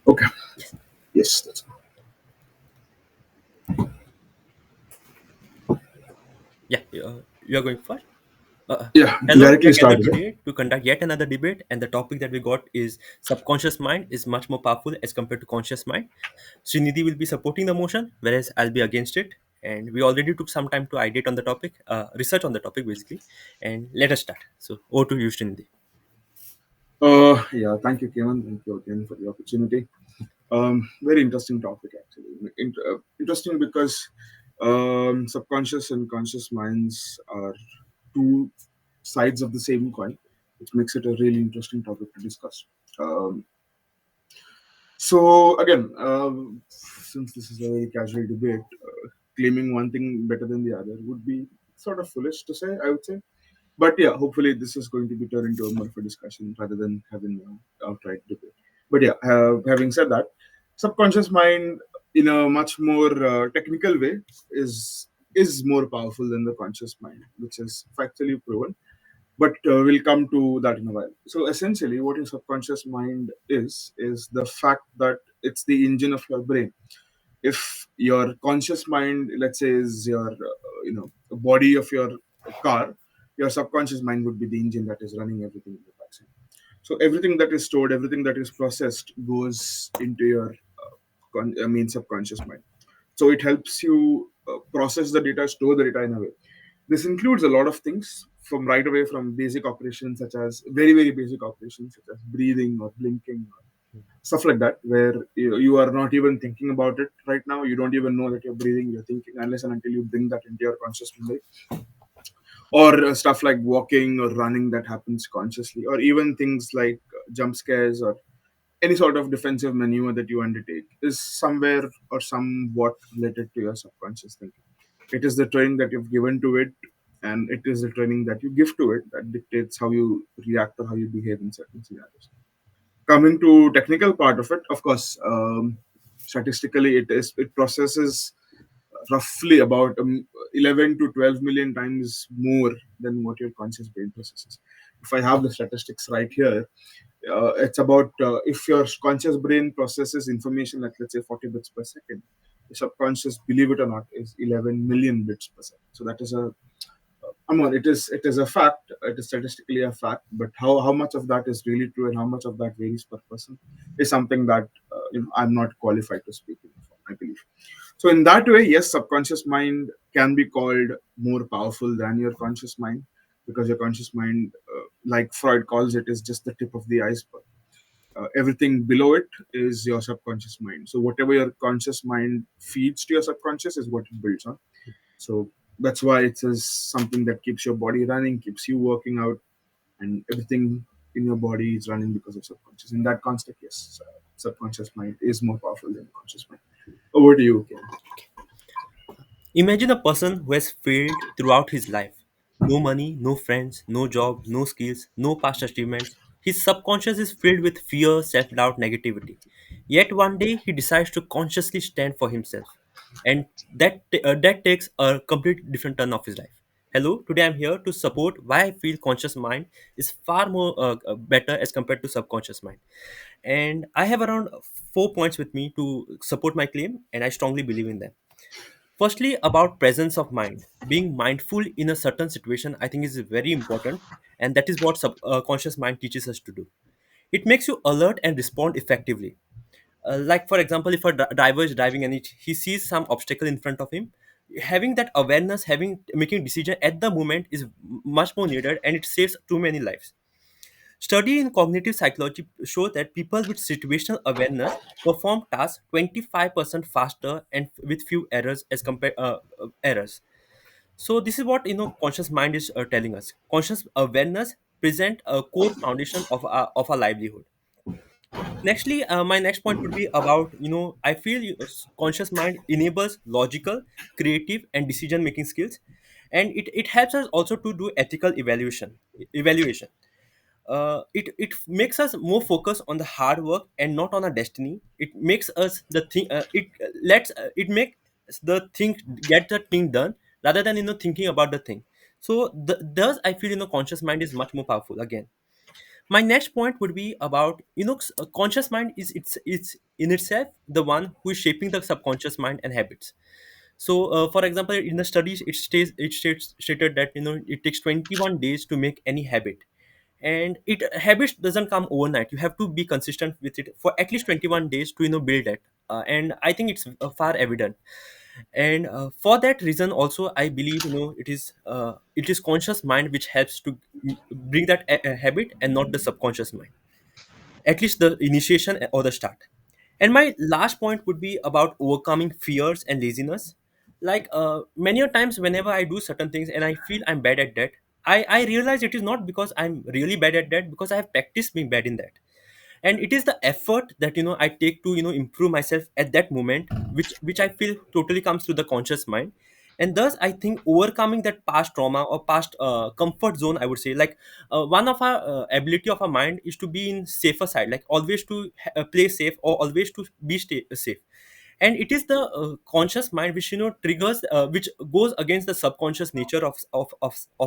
Okay. Yes. That's Yeah, you are going first. Yeah. Hello, we Directly are gathered started. today to conduct yet another debate, and the topic that we got is subconscious mind is much more powerful as compared to conscious mind. Srinidhi will be supporting the motion, whereas I'll be against it. And we already took some time to ideate on the topic, research on the topic basically. And let us start. So, over to you, Srinidhi. Yeah. Thank you, Kevin. Thank you again for the opportunity. Very interesting topic, actually. Interesting because subconscious and conscious minds are two sides of the same coin, which makes it a really interesting topic to discuss. Um, so again, since this is a very casual debate, claiming one thing better than the other would be sort of foolish to say, I would say. But yeah, hopefully this is going to be turned into a more of a discussion rather than having an outright debate. But yeah, having said that, subconscious mind in a much more technical way is more powerful than the conscious mind, which is factually proven. But we'll come to that in a while. So essentially, what your subconscious mind is the fact that it's the engine of your brain. If your conscious mind, let's say, is your body of your car, your subconscious mind would be the engine that is running everything in the backside. So everything that is stored, everything that is processed goes into your subconscious mind. So it helps you process the data, store the data in a way. This includes a lot of things, from right away from basic operations such as very very basic operations such as breathing or blinking, stuff like that, where you are not even thinking about it right now. You don't even know that you're breathing, you're thinking, unless and until you bring that into your conscious memory. Or stuff like walking or running that happens consciously, or even things like jump scares or any sort of defensive maneuver that you undertake is somewhere or somewhat related to your subconscious thinking. It is the training that you've given to it, and it is the training that you give to it that dictates how you react or how you behave in certain scenarios. Coming to technical part of it, of course, statistically, it processes roughly about 11 to 12 million times more than what your conscious brain processes. If I have the statistics right here, it's about if your conscious brain processes information at, let's say, 40 bits per second, the subconscious, believe it or not, is 11 million bits per second. So that is a it is a fact. It is statistically a fact, but how much of that is really true and how much of that varies per person is something that I'm not qualified to speak for, I believe. So in that way, yes, subconscious mind can be called more powerful than your conscious mind, because your conscious mind, like Freud calls it, is just the tip of the iceberg. Everything below it is your subconscious mind. So whatever your conscious mind feeds to your subconscious is what it builds on. So that's why it is something that keeps your body running, keeps you working out, and everything in your body is running because of subconscious. In that context, yes, subconscious mind is more powerful than conscious mind. Over to you, Ken. Imagine a person who has failed throughout his life. No money, no friends, no job, no skills, no past achievements. His subconscious is filled with fear, self doubt, negativity. Yet one day he decides to consciously stand for himself. And that takes a complete different turn of his life. Hello, today I'm here to support why I feel conscious mind is far more better as compared to subconscious mind. And I have around 4 points with me to support my claim, and I strongly believe in them. Firstly, about presence of mind. Being mindful in a certain situation, I think, is very important, and that is what subconscious mind teaches us to do. It makes you alert and respond effectively. Like, for example, if a driver is driving and he sees some obstacle in front of him, having that awareness, having making decision at the moment is much more needed, and it saves too many lives. Study in cognitive psychology show that people with situational awareness perform tasks 25% faster and with few errors as compared errors. So this is what conscious mind is telling us. Conscious awareness present a core foundation of our livelihood. Nextly, my next point would be about I feel conscious mind enables logical, creative, and decision making skills, and it helps us also to do ethical evaluation. It makes us more focused on the hard work and not on our destiny. It makes us the thing. It makes the thing get the thing done rather than thinking about the thing. So thus I feel conscious mind is much more powerful again. My next point would be about, a conscious mind is it's in itself the one who is shaping the subconscious mind and habits. So, for example, in the studies, it stated that it takes 21 days to make any habit, and it habits doesn't come overnight. You have to be consistent with it for at least 21 days to build it, and I think it's far evident. And for that reason, also, I believe it is conscious mind which helps to bring that habit, and not the subconscious mind, at least the initiation or the start. And my last point would be about overcoming fears and laziness. Like, many a times whenever I do certain things and I feel I'm bad at that, I realize it is not because I'm really bad at that, because I have practiced being bad in that. And it is the effort that I take to improve myself at that moment, which I feel totally comes to the conscious mind. And thus I think overcoming that past trauma or past comfort zone, I would say, like, one of our ability of our mind is to be in safer side, like always to play safe, or always to be safe. And it is the conscious mind which triggers, which goes against the subconscious nature of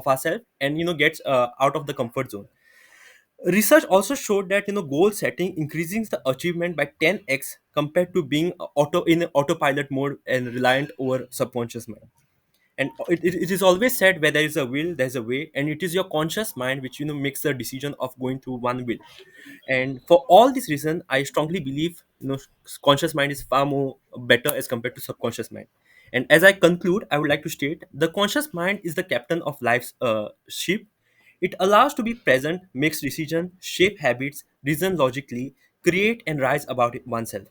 ourselves, and gets out of the comfort zone. Research also showed that goal setting increases the achievement by 10x compared to being in autopilot mode and reliant over subconscious mind. And it is always said, where there is a will, there's a way, and it is your conscious mind which makes the decision of going through one will. And for all this reason, I strongly believe conscious mind is far more better as compared to subconscious mind. And as I conclude, I would like to state the conscious mind is the captain of life's ship. It allows to be present, makes decision, shape habits, reason logically, create and rise about it oneself.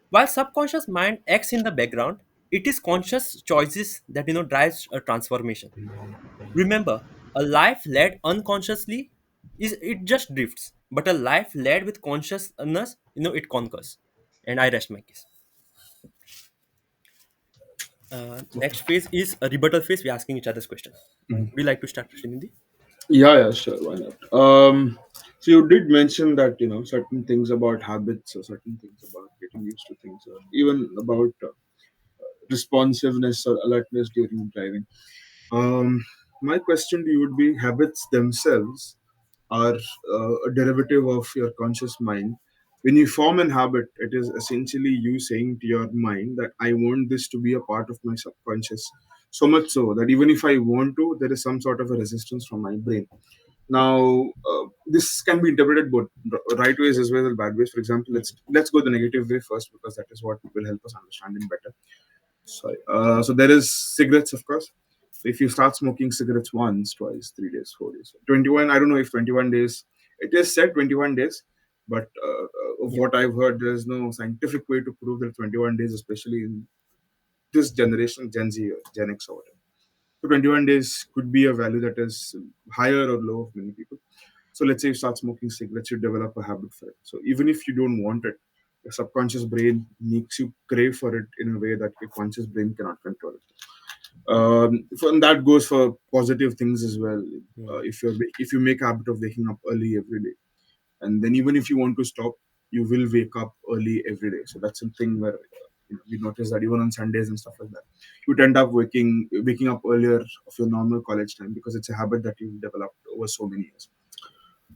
While subconscious mind acts in the background, it is conscious choices that drives a transformation. Remember, a life led unconsciously is it just drifts, but a life led with consciousness, it conquers. And I rest my case. Next phase is a rebuttal phase. We're asking each other's question. Would you like to start, Srinidhi? Yeah, yeah, sure, why not? So you did mention that certain things about habits, or certain things about getting used to things, or even about responsiveness or alertness during driving. Um, my question to you would be: habits themselves are a derivative of your conscious mind. When you form an habit, it is essentially you saying to your mind that I want this to be a part of my subconscious. So much so that even if I want to, there is some sort of a resistance from my brain. Now, this can be interpreted both right ways as well as bad ways. For example, let's go the negative way first, because that is what will help us understand it better. Sorry. So there is cigarettes, of course. So if you start smoking cigarettes once, twice, 3 days, 4 days, 21. I don't know if 21 days. It is said 21 days, but of Yeah. what I've heard, there is no scientific way to prove that 21 days, especially in this generation, Gen Z or Gen X or whatever. So 21 days could be a value that is higher or low of many people. So let's say you start smoking cigarettes, you develop a habit for it. So even if you don't want it, your subconscious brain makes you crave for it in a way that your conscious brain cannot control it. And that goes for positive things as well. Mm. If you make a habit of waking up early every day, and then even if you want to stop, you will wake up early every day. So that's something where we notice that even on Sundays and stuff like that, you end up waking up earlier of your normal college time, because it's a habit that you've developed over so many years.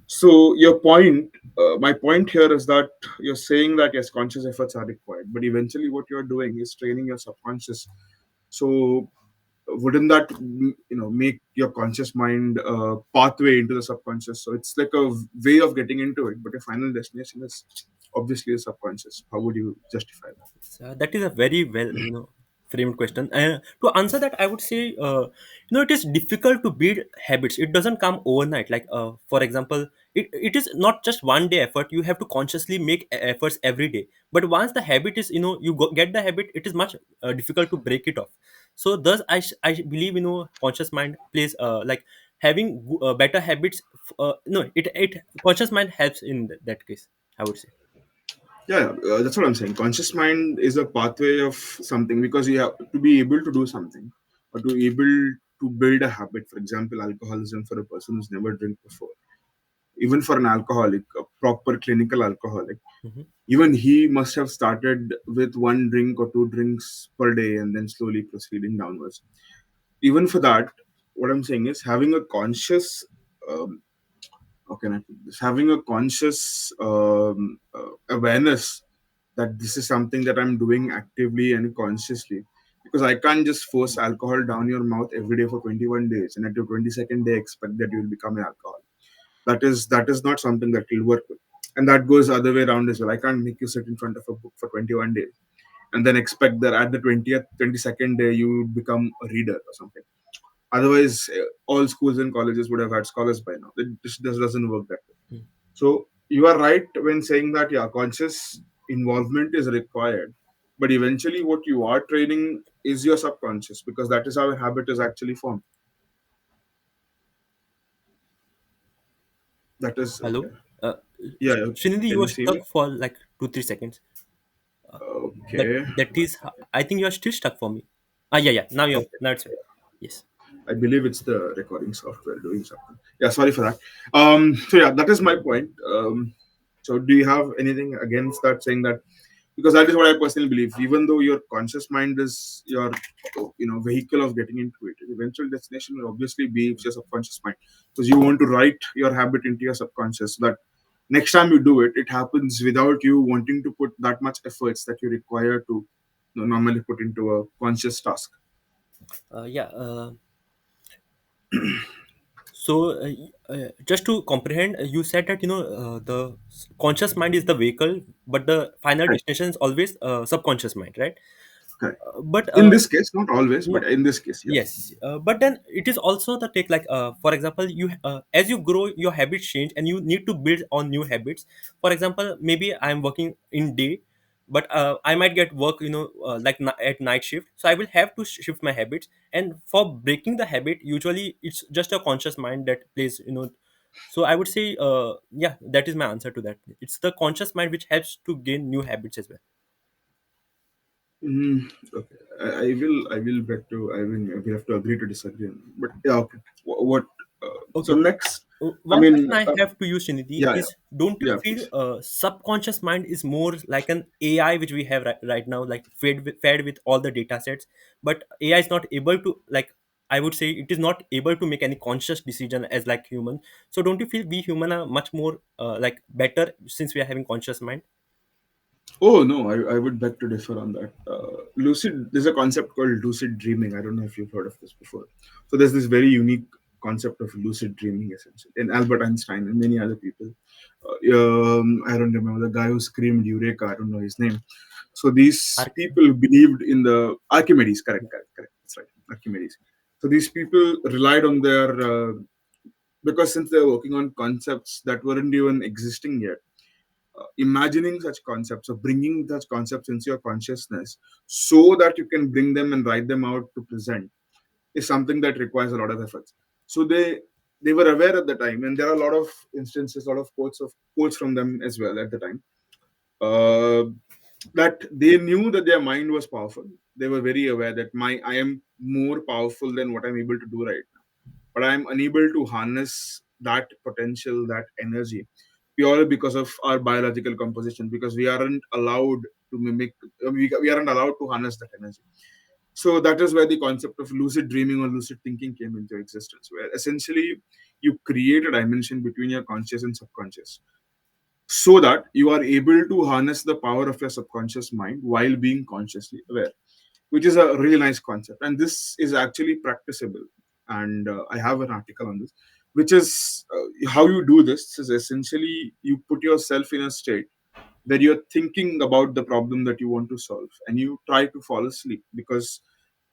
So your point, my point here is that you're saying that yes, conscious efforts are required, but eventually what you're doing is training your subconscious. So wouldn't that make your conscious mind pathway into the subconscious? So it's like a way of getting into it, but your final destination is obviously the subconscious. How would you justify that? That is a very well, framed question. To answer that, I would say, it is difficult to build habits. It doesn't come overnight. Like, for example, it is not just one day effort. You have to consciously make efforts every day. But once the habit is, get the habit, it is much difficult to break it off. So, thus, I believe, conscious mind plays, like, having better habits. No, it conscious mind helps in that case, I would say. Yeah, that's what I'm saying. Conscious mind is a pathway of something, because you have to be able to do something, or to be able to build a habit. For example, alcoholism for a person who's never drank before. Even for an alcoholic, a proper clinical alcoholic, Mm-hmm. even he must have started with one drink or two drinks per day and then slowly proceeding downwards. Even for that, what I'm saying is having a conscious um, how can I put this? Having a conscious awareness that this is something that I'm doing actively and consciously. Because I can't just force alcohol down your mouth every day for 21 days and at your 22nd day expect that you will become an alcoholic. That is not something that will work with. And that goes the other way around as well. I can't make you sit in front of a book for 21 days and then expect that at the 20th, 22nd day you become a reader or something. Otherwise, all schools and colleges would have had scholars by now. This doesn't work that way. Mm. So you are right when saying that, yeah, conscious involvement is required. But eventually, what you are training is your subconscious because that is how a habit is actually formed. That is Hello? okay. Uh, Yeah, yeah. Srinidhi, you Can were you see me? stuck for like 2 3 seconds. That Okay. that One is, second. I think you are still stuck for me. Ah, yeah, yeah. Okay. Now it's fine. Yes. I believe it's the recording software doing something. Yeah, sorry for that. So yeah, that is my point. So do you have anything against that, saying that because that is what I personally believe. Even though your conscious mind is your vehicle of getting into it, the eventual destination will obviously be your subconscious mind because you want to write your habit into your subconscious so that next time you do it, it happens without you wanting to put that much efforts that you require to normally put into a conscious task. Yeah. So, just to comprehend, you said that the conscious mind is the vehicle, but the final Right. destination is always subconscious mind, right? Correct. But In this case, not always, no, but in this case, yeah. yes, but then it is also the take, like, for example, you as you grow, your habits change and you need to build on new habits. For example, maybe I'm working in day, but I might get work, like at night shift, so I will have to shift my habits. And for breaking the habit, usually it's just a conscious mind that plays. So I would say, yeah, that is my answer to that. It's the conscious mind which helps to gain new habits as well. Okay, I will bet to, I mean, we have to agree to disagree. But yeah, okay. What? So Okay. next, I One question mean, I have to you, Shinidhi, yeah, yeah, is don't you yeah. feel Please. subconscious mind is more like an AI which we have right now, like fed with all the data sets, but AI is not able to, like, I would say it is not able to make any conscious decision as like human. So don't you feel we human are much more like better since we are having conscious mind? Oh no, I would beg to differ on that. Lucid, there's a concept called lucid dreaming. I don't know if you've heard of this before. So there's this very unique concept of lucid dreaming, essentially, and Albert Einstein and many other people. I don't remember the guy who screamed "Eureka." I don't know his name. So these Arc- people believed in the Archimedes. Correct, correct, correct. That's right, Archimedes. So these people relied on their because since they're working on concepts that weren't even existing yet, imagining such concepts or bringing such concepts into your consciousness so that you can bring them and write them out to present is something that requires a lot of efforts. So they were aware at the time, and there are a lot of instances, a lot of quotes from them as well at the time, uh, that they knew that their mind was powerful. They were very aware that my I am more powerful than what I'm able to do right now, but I'm unable to harness that potential, that energy, purely because of our biological composition, because we aren't allowed to mimic, we aren't allowed to harness that energy. So that is where the concept of lucid dreaming or lucid thinking came into existence, where essentially you create a dimension between your conscious and subconscious so that you are able to harness the power of your subconscious mind while being consciously aware, which is a really nice concept. And this is actually practicable. And I have an article on this, which is how you do this is essentially you put yourself in a state where you're thinking about the problem that you want to solve and you try to fall asleep because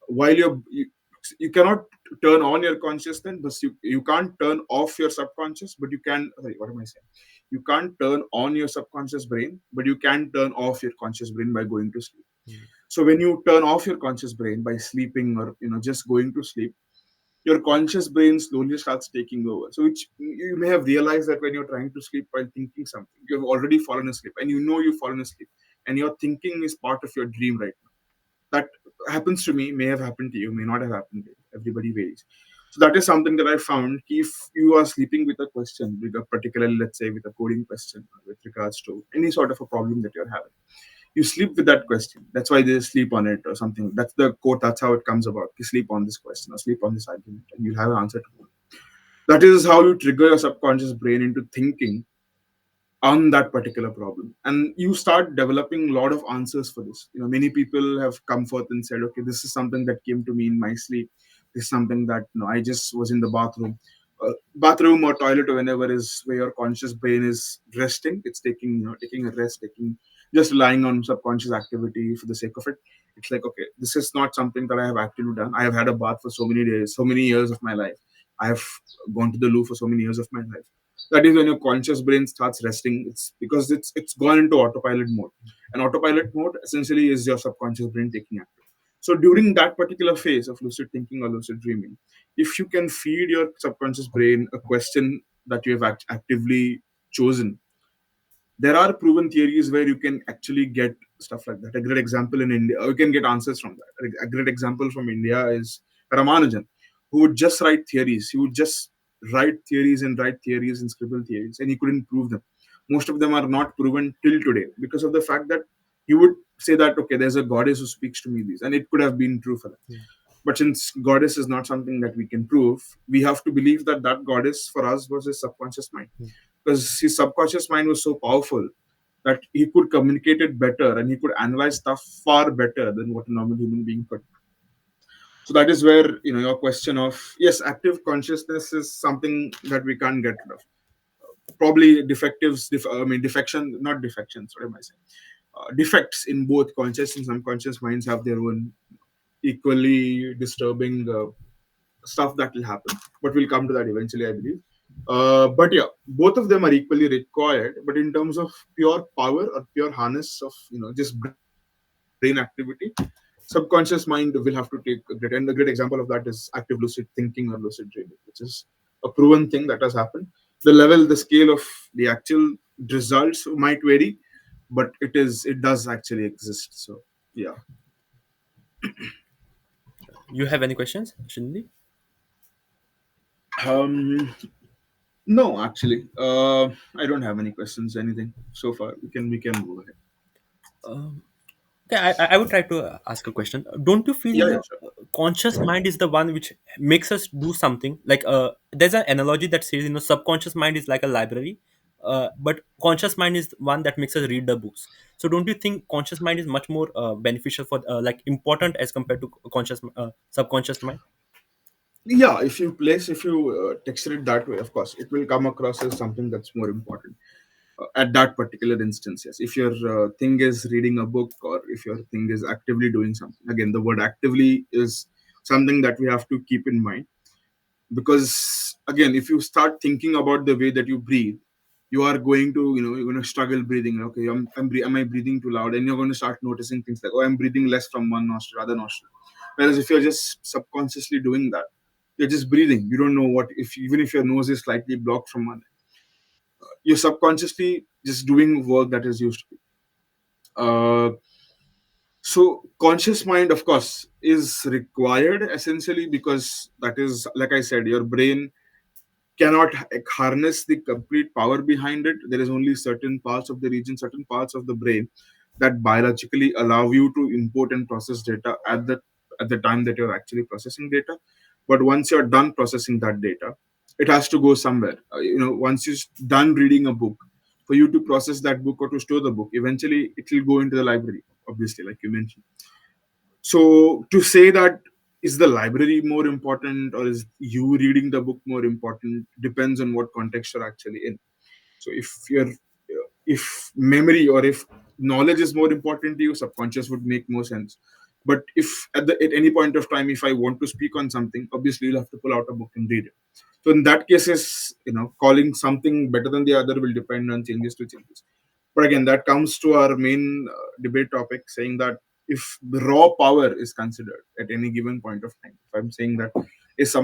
while you cannot turn on your consciousness, but you can't turn off your subconscious, but you can, sorry, what am I saying? You can't turn on your subconscious brain, but you can turn off your conscious brain by going to sleep. So when you turn off your conscious brain by sleeping or just going to sleep, your conscious brain slowly starts taking over. So which you may have realized that when you're trying to sleep while thinking something, you've already fallen asleep and you know you've fallen asleep and your thinking is part of your dream right now. That happens to me, may have happened to you, may not have happened to you. Everybody varies. So that is something that I found. If you are sleeping with a question, with a particular, let's say, with a coding question, or with regards to any sort of a problem that you're having, you sleep with that question. That's why they sleep on it or something. That's the quote. That's how it comes about. You sleep on this question or sleep on this argument, and you'll have an answer to it. That is how you trigger your subconscious brain into thinking on that particular problem, and you start developing a lot of answers for this. Many people have come forth and said, okay, this is something that came to me in my sleep. This is something that, I just was in the bathroom. Bathroom or toilet or whenever is where your conscious brain is resting. It's taking a rest, taking just relying on subconscious activity for the sake of it. It's like, okay, this is not something that I have actually done. I have had a bath for so many days, so many years of my life. I have gone to the loo for so many years of my life. That is when your conscious brain starts resting. It's because it's gone into autopilot mode, and autopilot mode essentially is your subconscious brain taking active. So during that particular phase of lucid thinking or lucid dreaming, if you can feed your subconscious brain a question that you have actively chosen, there are proven theories where you can actually get stuff like that. A great example in India, you can get answers from that. A great example from India is Ramanujan, who would just write theories. He would just write theories and scribble theories, and he couldn't prove them. Most of them are not proven till today because of the fact that he would say that, okay, there's a goddess who speaks to me these, and it could have been true for them. Hmm. But since goddess is not something that we can prove, we have to believe that that goddess for us was his subconscious mind, Hmm. because his subconscious mind was so powerful that he could communicate it better and he could analyze stuff far better than what a normal human being could. So that is where, your question of, yes, active consciousness is something that we can't get rid of. Probably defection, not defections. What am I saying? Defects in both conscious and subconscious minds have their own equally disturbing stuff that will happen. But we'll come to that eventually, I believe. But yeah, both of them are equally required. But in terms of pure power or pure harness of, just brain activity, subconscious mind will have to take a great. And a great example of that is active lucid thinking or lucid dreaming, which is a proven thing that has happened. The scale of the actual results might vary, but it does actually exist. So yeah. You have any questions, Shindy? Um, No, actually, I don't have any questions. Anything so far? We can go ahead. Okay, I would try to ask a question. Don't you feel, Yeah, yeah, sure. conscious mind is the one which makes us do something? Like, there's an analogy that says, subconscious mind is like a library, but conscious mind is one that makes us read the books. So don't you think conscious mind is much more beneficial for, like, important as compared to subconscious mind? Yeah, if you texture it that way, of course, it will come across as something that's more important at that particular instance. Yes, if your thing is reading a book, or if your thing is actively doing something. Again, the word actively is something that we have to keep in mind, because again, if you start thinking about the way that you breathe, you are going to, you're going to struggle breathing. Okay, am I breathing too loud? And you're going to start noticing things like, oh, I'm breathing less from one nostril, other nostril. Whereas if you're just subconsciously doing that, you're just breathing. You don't know what, if even if your nose is slightly blocked from one, you're subconsciously just doing work that is used to be. So conscious mind, of course, is required essentially, because that is, like I said, your brain cannot harness the complete power behind it. There is only certain parts of the region, certain parts of the brain that biologically allow you to import and process data at the time that you're actually processing data. But once you're done processing that data, it has to go somewhere. Once you're done reading a book, for you to process that book or to store the book, eventually it will go into the library, obviously, like you mentioned. So to say that, is the library more important or is you reading the book more important, depends on what context you're actually in. So if memory or if knowledge is more important to you, subconscious would make more sense. But if at any point of time, if I want to speak on something, obviously you'll have to pull out a book and read it. So in that case, is calling something better than the other will depend on changes to changes. But again, that comes to our main debate topic, saying that if the raw power is considered at any given point of time, if I'm saying that, is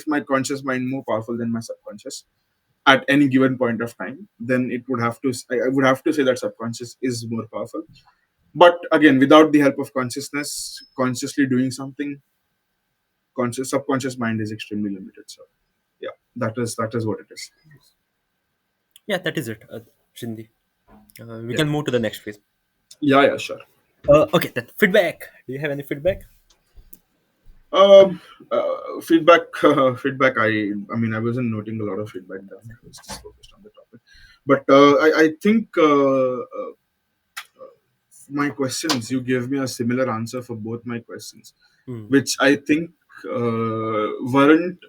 my conscious mind more powerful than my subconscious at any given point of time, then I would have to say that subconscious is more powerful. But again, without the help of consciousness, consciously doing something, subconscious mind is extremely limited. So yeah, that is what it is. Yeah, that is it, Shindy. We Yeah, can move to the next phase. yeah, yeah, sure. Okay, then feedback. Do you have any feedback? Feedback, feedback. I mean, I wasn't noting a lot of feedback down. I was just focused on the topic. But I think my questions, you gave me a similar answer for both my questions, Mm, which I think weren't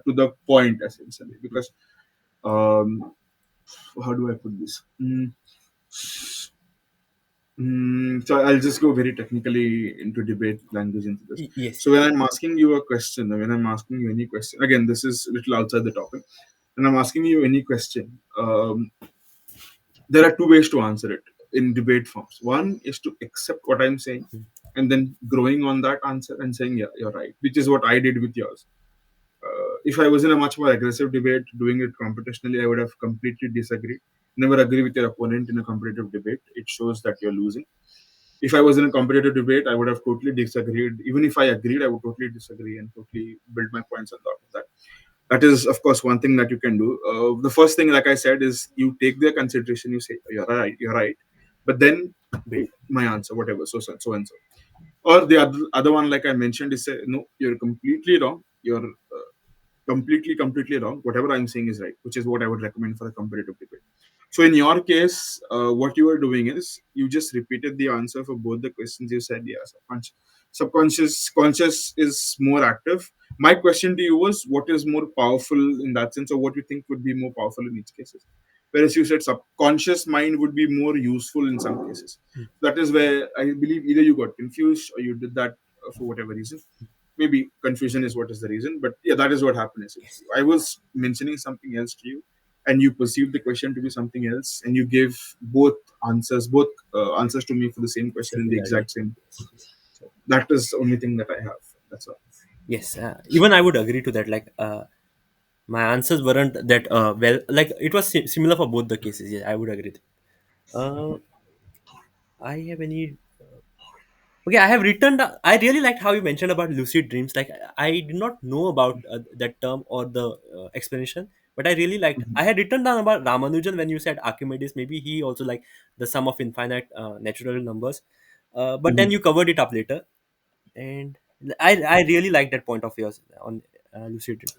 to the point essentially. mm, Because how do I put this? So I'll just go very technically into debate language into this. yes, So when I'm asking you a question, or when I'm asking you any question, again, this is a little outside the topic. When I'm asking you any question, there are two ways to answer it in debate forms. One is to accept what I'm saying, mm, and then growing on that answer and saying, yeah, you're right, which is what I did with yours. If I was in a much more aggressive debate, doing it competitionally, I would have completely disagreed. Never agree with your opponent in a competitive debate. It shows that you're losing. If I was in a competitive debate, I would have totally disagreed. Even if I agreed, I would totally disagree and totally build my points on top of that. That is, of course, one thing that you can do. The first thing, like I said, is you take their consideration. You say, you're right," but then build. my answer, whatever, so and so. Or the other one, like I mentioned, is say, "No, you're completely wrong. You're completely wrong. Whatever I'm saying is right," which is what I would recommend for a competitive debate. So in your case, what you are doing is you just repeated the answer for both the questions. You said, yeah, conscious is more active. My question to you was, what is more powerful in that sense, or what you think would be more powerful in each cases? Whereas you said subconscious mind would be more useful in some cases. Mm, That is where I believe either you got confused or you did that for whatever reason. Maybe confusion is what is the reason, but yeah, that is what happened essentially. yes, I was mentioning something else to you, and you perceived the question to be something else, and you gave both answers to me for the same question in the similarly. exact same. Yes, yes. So that is the only thing that I have. That's all. Yes, even I would agree to that. Like, my answers weren't that well. Like, it was similar for both the cases. Yeah, I would agree. I have any. Okay, I have written. I really liked how you mentioned about lucid dreams. Like, I did not know about that term or the explanation, but I really liked. I had written down about Ramanujan when you said Archimedes. Maybe he also like the sum of infinite natural numbers. But then Mhm. you covered it up later, and I really like that point of yours on lucid dream.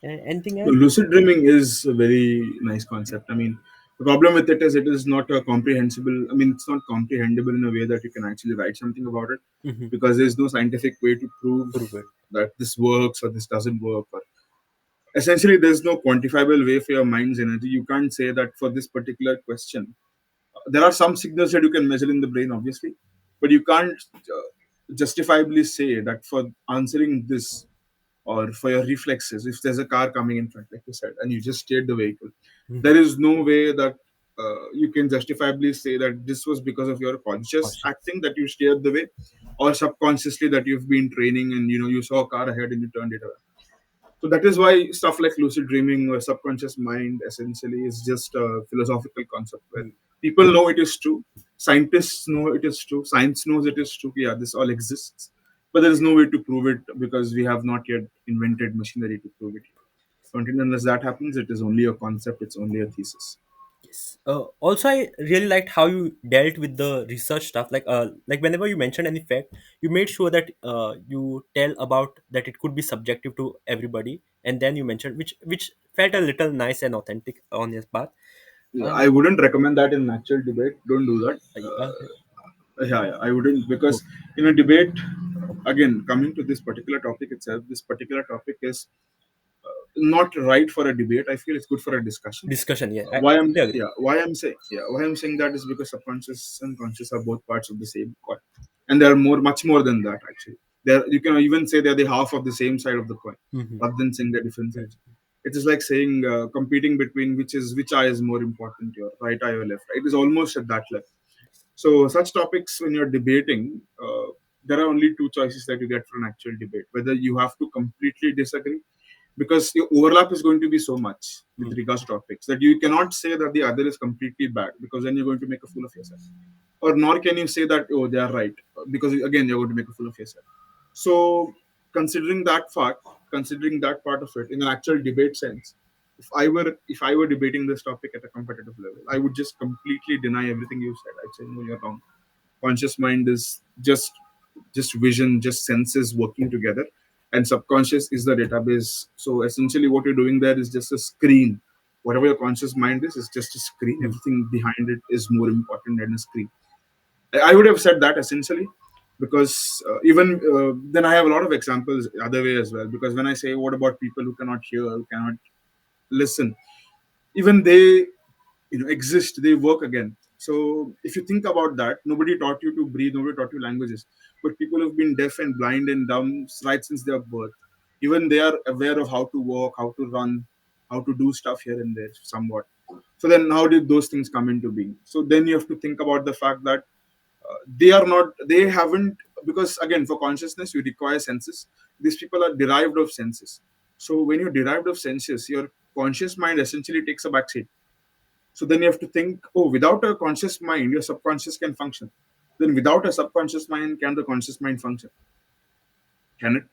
Anything else? Lucid dreaming is a very nice concept. I mean, the problem with it is not a comprehensible. I mean, it's not comprehensible in a way that you can actually write something about it, Mm-hmm. because there's no scientific way to prove Prove it. that this works or this doesn't work. Or essentially, there's no quantifiable way for your mind's energy. You can't say that for this particular question. There are some signals that you can measure in the brain, obviously, but you can't justifiably say that for answering this, or for your reflexes, if there's a car coming in front, like you said, and you just steered the vehicle, Mm-hmm. there is no way that you can justifiably say that this was because of your conscious Conscious. acting that you steered the way, or subconsciously that you've been training and you saw a car ahead and you turned it around. So that is why stuff like lucid dreaming or subconscious mind essentially is just a philosophical concept where Mm. people know it is true, scientists know it is true, science knows it is true. Yeah, this all exists, but there is no way to prove it because we have not yet invented machinery to prove it. So until unless that happens, it is only a concept. It's only a thesis. Yes. Also, I really liked how you dealt with the research stuff. Like whenever you mentioned any fact, you made sure that you tell about that it could be subjective to everybody, and then you mentioned which felt a little nice and authentic on your part. Yeah, Uh, I wouldn't recommend that in an actual debate. Don't do that. okay. Yeah, I wouldn't, Oh, because in a debate, again, coming to this particular topic itself, this particular topic is not right for a debate. I feel it's good for a discussion. discussion. Yeah, I Why I'm totally agree. yeah why I'm saying that is because subconscious and conscious are both parts of the same coin, and there are much more than that actually. There you can even say they're the half of the same side of the coin, Mm-hmm. rather than saying they're different sides. It is like saying competing between which eye is more important, your right eye or left eye. It is almost at that level. So such topics, when you're debating, there are only two choices that you get for an actual debate: whether you have to completely disagree, because your overlap is going to be so much with Mm. regards to topics that you cannot say that the other is completely bad, because then you're going to make a fool of yourself. Or nor can you say that, oh, they are right, because again you're going to make a fool of yourself. So considering that fact, considering that part of it in an actual debate sense, if I were debating this topic at a competitive level, I would just completely deny everything you said. I'd say, no, you're wrong. Conscious mind is just just vision, just senses working together, and subconscious is the database. So essentially, what you're doing there is just a screen. Whatever your conscious mind is just a screen. mm, Everything behind it is more important than a screen. I would have said that essentially, because even then I have a lot of examples other way as well. Because when I say, what about people who cannot hear, who cannot listen, even they exist, they work again. So if you think about that, nobody taught you to breathe, nobody taught you languages, but people have been deaf and blind and dumb right since their birth. Even they are aware of how to walk, how to run, how to do stuff here and there somewhat. So then how did those things come into being? So then you have to think about the fact that they are not, they haven't, because again, for consciousness you require senses. These people are derived of senses. So when you're derived of senses, your conscious mind essentially takes a backseat. So then you have to think, oh, without a conscious mind, your subconscious can function. Then without a subconscious mind, can the conscious mind function? Can it?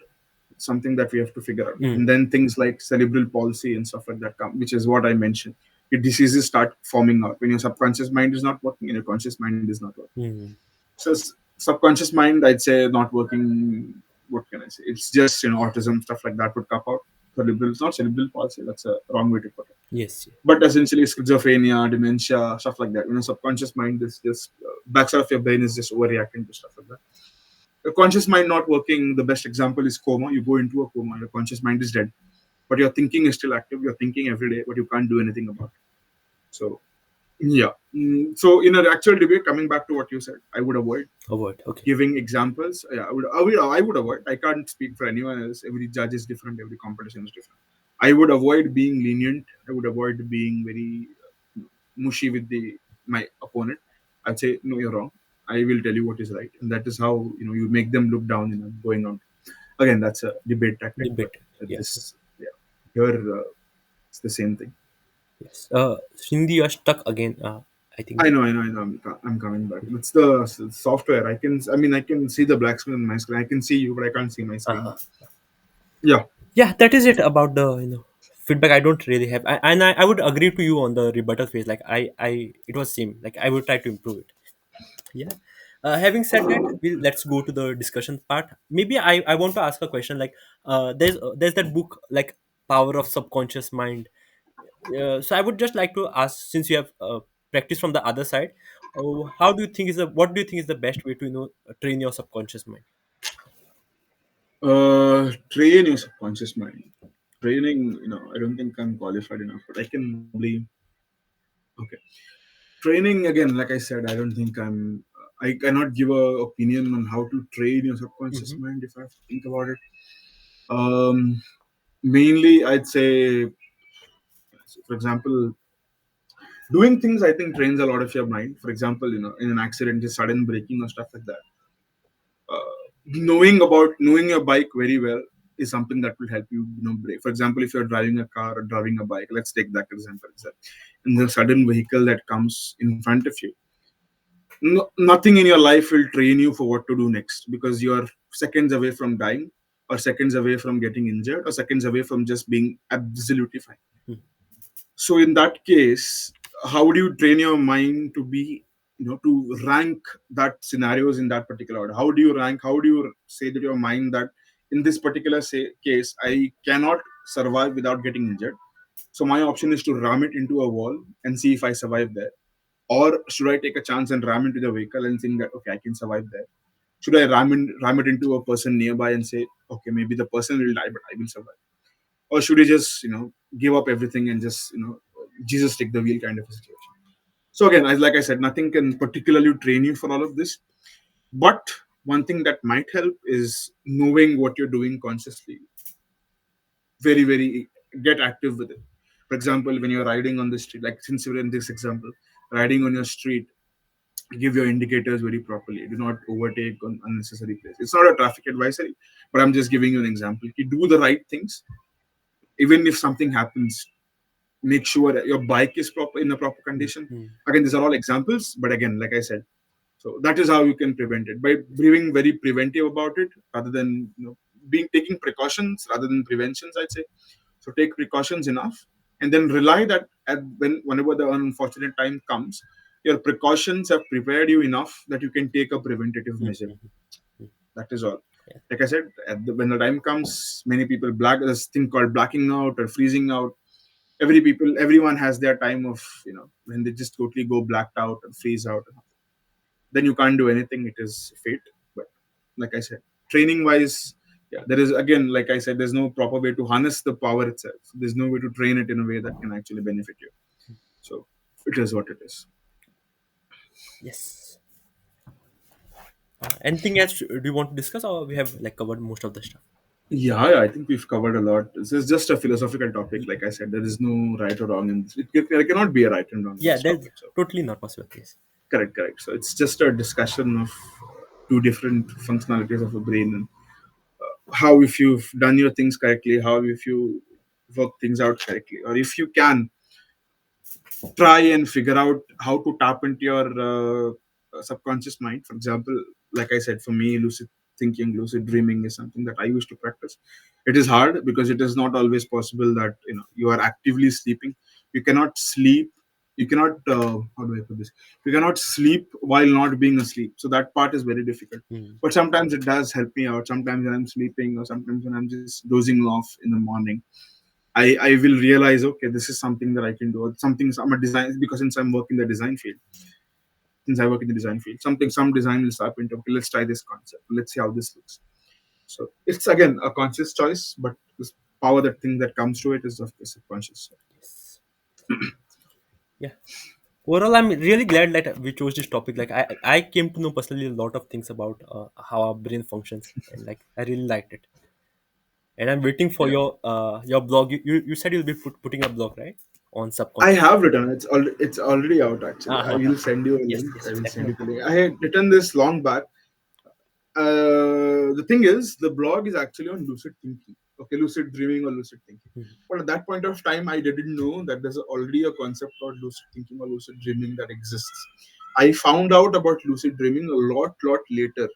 It's something that we have to figure out. mm, And then things like cerebral palsy and stuff like that come, which is what I mentioned. Your diseases start forming out when your subconscious mind is not working and your conscious mind is not working. mm. So subconscious mind, I'd say not working. What can I say? It's just autism stuff like that would come out. Cerebral, it's not cerebral palsy. That's a wrong way to put it. Yes. But essentially schizophrenia, dementia, stuff like that. Subconscious mind is just backside of your brain is just overreacting to stuff like that. Your conscious mind not working. The best example is coma. You go into a coma. Your conscious mind is dead, but your thinking is still active. You're thinking every day, but you can't do anything about it. So yeah. So in an actual debate, coming back to what you said, I would avoid Avoid. Okay. giving examples. Yeah, I would avoid. I can't speak for anyone else. Every judge is different. Every competition is different. I would avoid being lenient. I would avoid being very mushy with the my opponent. I'd say no, you're wrong. I will tell you what is right, and that is how you make them look down. Going on. Again, that's a debate tactic, but Debate. Yeah. this yeah here it's the same thing. Yes. Cindy, you're stuck again. I think. I know. I'm coming back. It's the software. I can see the black screen on my screen. I can see you, but I can't see my screen. Uh-huh. Yeah. Yeah, that is it about the feedback. I don't really have, I would agree to you on the rebuttal phase. Like it was same. Like I will try to improve it. Yeah. Having said that, let's go to the discussion part. Maybe I want to ask a question. Like there's that book like Power of Subconscious Mind. So I would just like to ask, since you have practiced from the other side, how do you think is the what do you think is the best way to train your subconscious mind? Train your subconscious mind. Training, I don't think I'm qualified enough, but I can probably. Okay. Training again, like I said, I don't think I cannot give a opinion on how to train your subconscious Mm-hmm. mind if I have to think about it. Um, Mainly, I'd say, for example, doing things I think trains a lot of your mind. For example, in an accident, just sudden braking or stuff like that. Knowing your bike very well is something that will help you, brake. For example, if you're driving a car or driving a bike, let's take that example itself. And the sudden vehicle that comes in front of you, nothing in your life will train you for what to do next, because you're seconds away from dying, or seconds away from getting injured, or seconds away from just being absolutely fine. So in that case, how do you train your mind to be, to rank that scenarios in that particular order? How do you rank? How do you say to your mind that in this particular case, I cannot survive without getting injured? So my option is to ram it into a wall and see if I survive there. Or should I take a chance and ram into the vehicle and think that, okay, I can survive there? Should I ram it into a person nearby and say, okay, maybe the person will die, but I will survive? Or should he just give up everything and just Jesus take the wheel kind of a situation? So again, like I said, nothing can particularly train you for all of this, but one thing that might help is knowing what you're doing consciously. Very very get active with it. For example, when you're riding on the street, like since you're in this example, riding on your street, give your indicators very properly. Do not overtake on unnecessary place. It's not a traffic advisory, but I'm just giving you an example. You do the right things. Even if something happens, make sure that your bike is proper in a proper condition. Mm-hmm. Again, these are all examples, but again, like I said, so that is how you can prevent it, by being very preventive about it, rather than being taking precautions rather than preventions, I'd say. So take precautions enough, and then rely that whenever the unfortunate time comes, your precautions have prepared you enough that you can take a preventative measure. That is all. Like I said, when the time comes, many people black this thing called blacking out or freezing out. Everyone has their time of when they just totally go blacked out and freeze out. Then you can't do anything. It is fate. But like I said, training wise, yeah, there is again, like I said, there's no proper way to harness the power itself. There's no way to train it in a way that can actually benefit you. So it is what it is. Yes. Anything else do you want to discuss, or we have like covered most of the stuff? Yeah, yeah, I think we've covered a lot. This is just a philosophical topic. Like I said, there is no right or wrong in this. There cannot be a right and wrong in Yeah, this that's topic. So totally not possible. Yes. correct, correct. So it's just a discussion of two different functionalities of a brain, and how if you've done your things correctly, how if you work things out correctly, or if you can try and figure out how to tap into your subconscious mind. For example, like I said, for me, lucid thinking, lucid dreaming is something that I used to practice. It is hard because it is not always possible that you are actively sleeping. You cannot sleep. You cannot. How do I put this? You cannot sleep while not being asleep. So that part is very difficult. Mm. But sometimes it does help me out. Sometimes when I'm sleeping, or sometimes when I'm just dozing off in the morning, I will realize, okay, this is something that I can do. Something I'm a design because since I'm working the design field, since I work in the design field, some design will start into, okay, let's try this concept. Let's see how this looks. So it's again a conscious choice, but this power, that thing that comes to it is of the subconscious. Yes. Yeah. Overall, I'm really glad that we chose this topic. Like I came to know personally a lot of things about how our brain functions, and like I really liked it. And I'm waiting for Yeah. your blog. You said you'll be putting a blog, right, on I subconscious. have written. It's already out actually. I Uh-huh. will send you a Yes, link. I yes, will send you the definitely. link. I had written this long back. The thing is, the blog is actually on lucid thinking. Okay, lucid dreaming or lucid thinking. Mhm. But at that point of time, I didn't know that there's already a concept called lucid thinking or lucid dreaming that exists. I found out about lucid dreaming a lot later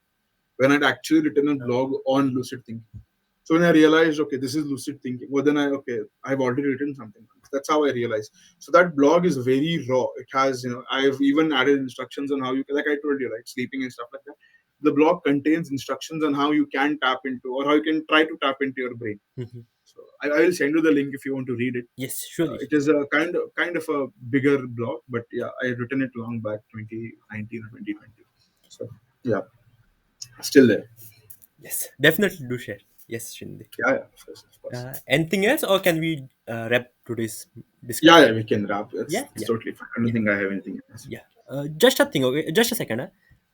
when I'd actually written a blog on lucid thinking. So when I realized, okay, this is lucid thinking, well, then I've already written something. That's how I realized. So that blog is very raw. It has, I've even added instructions on how you, like I told you, like sleeping and stuff like that. The blog contains instructions on how you can tap into, or how you can try to tap into your brain. Mhm. So I will send you the link if you want to read it. Yes, surely. It is a kind of a bigger blog, but yeah, I had written it long back, 2019 or 2020. So yeah, still there. Yes, definitely do share. Yes, Shinde. Yeah, yeah, of course, of course. Anything else, or can we wrap today's Yeah, discussion? yeah, we can wrap. Yeah, It's yeah, totally fine. I don't yeah, think I have anything else. yeah. Just a thing, okay? Just a second.